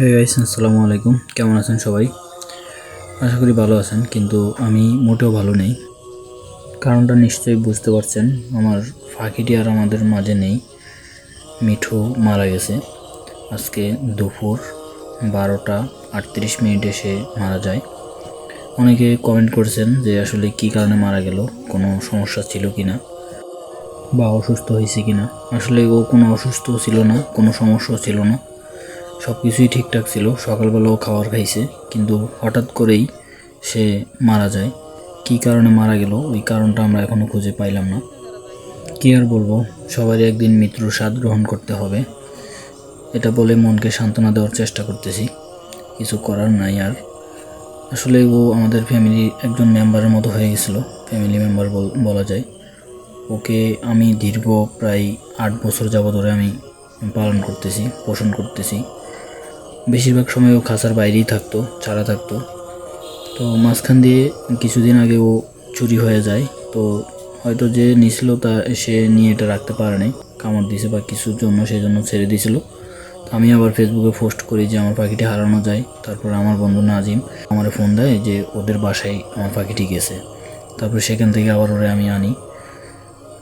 Hey guys, আসসালামু আলাইকুম। কেমন আছেন সবাই? আশা করি ভালো আছেন, কিন্তু আমি মোটেও ভালো নেই। কারণটা নিশ্চয়ই বুঝতে পারছেন। আমার পাখিটি আর আমাদের মাঝে নেই। মিঠু মারা গেছে। আজকে দুপুর 12:38 সে মারা যায়। অনেকে কমেন্ট করেছেন যে আসলে কী কারণে মারা গেল, কোনো সমস্যা ছিল কি না বা অসুস্থ হয়েছে কি না। আসলে ও কোনো অসুস্থ ছিল না, কোনো সমস্যাও ছিল না, সব কিছুই ঠিকঠাক ছিল। সকালবেলাও খাবার খাইছে, কিন্তু হঠাৎ করেই সে মারা যায়। কী কারণে মারা গেল ওই কারণটা আমরা এখনও খুঁজে পাইলাম না। কী আর বলবো, সবারই একদিন মৃত্যুর স্বাদ গ্রহণ করতে হবে, এটা বলে মনকে সান্ত্বনা দেওয়ার চেষ্টা করতেছি। কিছু করার নাই আর। আসলে ও আমাদের ফ্যামিলির একজন মেম্বারের মতো হয়ে গেছিলো, ফ্যামিলি মেম্বার বলা যায়। ওকে আমি দীর্ঘ প্রায় 8 বছর যাবৎ ধরে আমি পালন করতেছি, পোষণ করতেছি। বেশিরভাগ সময় ও খাঁচার বাইরেই থাকতো, ছাড়া থাকতো। তো মাঝখান দিয়ে কিছুদিন আগে ও চুরি হয়ে যায়। তো হয়তো যে নিয়েছিল তা সে নিয়ে এটা রাখতে পারে নাই, কামড় দিয়েছে বা কিছুর জন্য, সেই জন্য ছেড়ে দিয়েছিল। তো আমি আবার ফেসবুকে পোস্ট করি যে আমার পাখিটি হারানো যায়। তারপরে আমার বন্ধু নাজিম আমার ফোন দেয় যে ওদের বাসায় আমার পাখিটি গেছে। তারপরে সেখান থেকে আবার ওরে আমি আনি।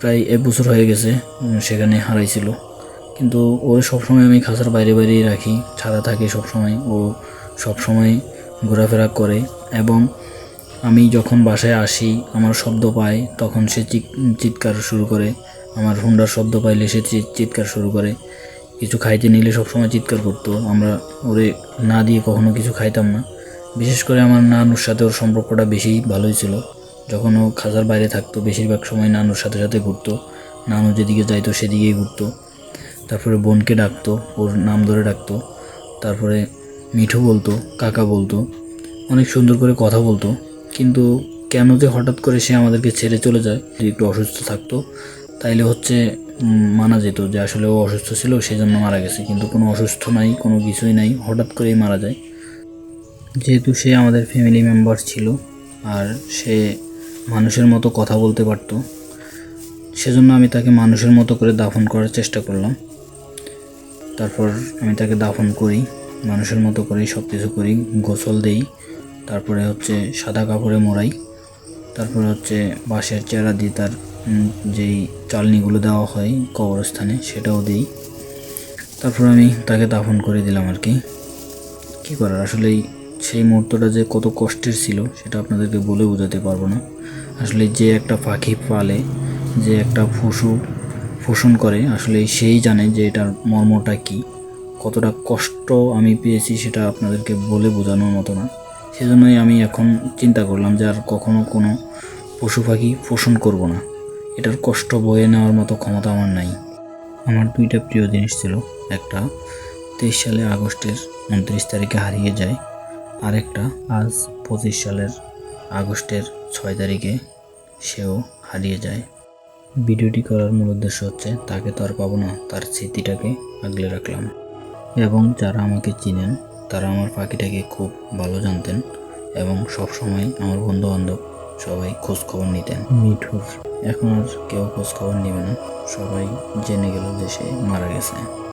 প্রায় 1 বছর হয়ে গেছে সেখানে হারাইছিল। কিন্তু ও সবসময় আমি খাঁচার বাইরে বাইরেই রাখি, ছাড়া থাকে সবসময়। ও সবসময় ঘোরাফেরা করে, এবং আমি যখন বাসায় আসি আমার শব্দ পায় তখন সে চিৎকার শুরু করে। আমার হুন্ডার শব্দ পাইলে সে চিৎকার শুরু করে। কিছু খাইতে নিলে সবসময় চিৎকার করতো। আমরা ওরে না দিয়ে কখনো কিছু খাইতাম না। বিশেষ করে আমার নানুর সাথে ওর সম্পর্কটা বেশি ভালোই ছিল। যখন ও খাঁচার বাইরে থাকতো বেশিরভাগ সময় নানুর সাথে সাথে ঘুরতো, নানু যেদিকে যাইতো সেদিকেই ঘুরতো। তারপরে বোনকে ডাকতো, ওর নাম ধরে ডাকতো। তারপরে মিঠু বলতো, কাকা বলতো, অনেক সুন্দর করে কথা বলতো। কিন্তু কেন যে হঠাৎ করে সে আমাদেরকে ছেড়ে চলে যায়, যদি একটু অসুস্থ থাকতো তাইলে হচ্ছে মানা যেত যে আসলে ও অসুস্থ ছিল সেজন্য মারা গেছে। কিন্তু কোনো অসুস্থ নাই, কোনো কিছুই নাই, হঠাৎ করেই মারা যায়। যেহেতু সে আমাদের ফ্যামিলি মেম্বার ছিল আর সে মানুষের মতো কথা বলতে পারতো, সেজন্য আমি তাকে মানুষের মতো করে দাফন করার চেষ্টা করলাম। তারপর আমি তাকে দাফন করি, মানুষের মতো করেই সব কিছু করি, গোসল দেই। তারপরে হচ্ছে সাদা কাপড়ে মোড়াই। তারপরে হচ্ছে বাঁশের চারা দিয়ে তার যেই চালনিগুলো দেওয়া হয় কবরস্থানে সেটাও দিই। তারপর আমি তাকে দাফন করে দিলাম আর কি। কী করার, আসলেই সেই মুহূর্তটা যে কত কষ্টের ছিল সেটা আপনাদেরকে বলে বোঝাতে পারবো না। আসলে যে একটা পাখি পালে, যে একটা পশু পোষণ করে, আসলে সেই জানে যে এটার মর্মটা কী, কতটা কষ্ট আমি পেয়েছি সেটা আপনাদেরকে বলে বোঝানোর মতো না। সেজন্যই আমি এখন চিন্তা করলাম যে আর কখনো কোনো পশু পাখি পোষণ করব না। এটার কষ্ট বয়ে নেওয়ার মতো ক্ষমতা আমার নাই। আমার 2টা প্রিয় জিনিস ছিল। একটা 23 সালে আগস্টের 29 তারিখে হারিয়ে যায়, আর একটা আজ 25 সালের আগস্টের 6 তারিখে সেও হারিয়ে যায়। ভিডিওটি করার মূল উদ্দেশ্য হচ্ছে তাকে তো আর পাবো না, তার স্মৃতিটাকে আগলে রাখলাম। এবং যারা আমাকে চিনেন তারা আমার পাখিটাকে খুব ভালো জানতেন, এবং সব সময় আমার বন্ধু বান্ধব সবাই খোঁজ খবর নিতেন মিঠুর। এখন আর কেউ খোঁজ খবর নেবে না, সবাই জেনে গেল যে সে মারা গেছে।